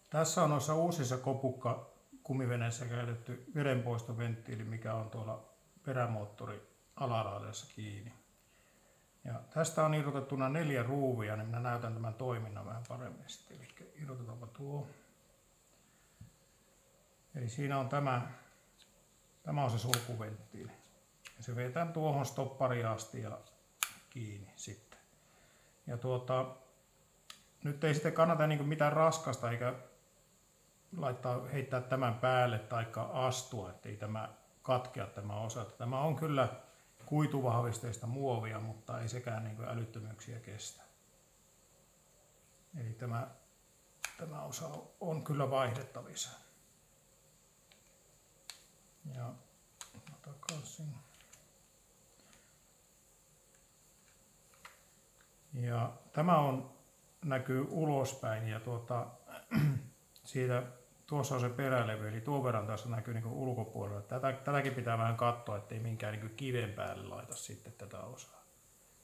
Tässä on noissa uusissa kopukka-kumiveneissä käytetty vedenpoistoventtiili, mikä on tuolla perämoottori alalaidassa kiinni. Ja tästä on irrotettuna 4 ruuvia, niin minä näytän tämän toiminnan vähän paremmin sitten. Eli irrotetaanpa tuo. Eli siinä on tämä on se sulkuventtiili. Ja se vetää tuohon stoppariin asti ja kiinni sitten. Ja nyt ei sitten kannata mitään raskasta eikä heittää tämän päälle tai astua, ettei tämä katkea tämä osa. Tämä on kyllä kuituvahvisteista muovia, mutta ei sekään älyttömyyksiä kestä. Eli tämä osa on kyllä vaihdettavissa. Ja takaisin. Ja tämä näkyy ulospäin ja tuossa on se perälevy, eli tuon verran tässä näkyy ulkopuolella. Tätäkin pitää vähän katsoa, ettei minkään kiven päälle laita sitten tätä osaa.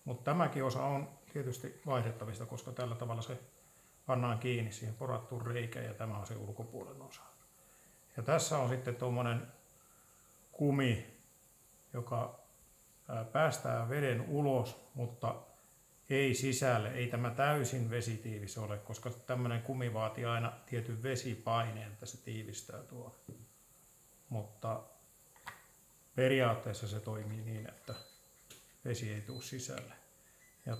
Mutta tämäkin osa on tietysti vaihdettavista, koska tällä tavalla se pannaan kiinni siihen porattuun reikään ja tämä on se ulkopuolen osa. Ja tässä on sitten tuommoinen kumi, joka päästää veden ulos, mutta ei sisälle. Ei tämä täysin vesitiivis ole, koska tämmöinen kumi vaatii aina tietyn vesipaineen, että se tiivistää tuo. Mutta periaatteessa se toimii niin, että vesi ei tule sisälle. Ja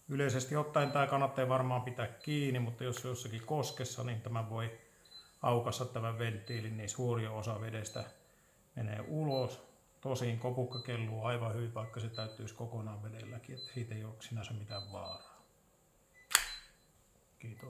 yleisesti ottaen tämä kannattaa varmaan pitää kiinni, mutta jos jossakin koskessa, niin tämä voi aukaista tämän venttiilin, niin suuri osa vedestä menee ulos. Tosin kopukka kelluu aivan hyvin, vaikka se täyttyisi kokonaan vedelläkin, että siitä ei ole sinänsä mitään vaaraa.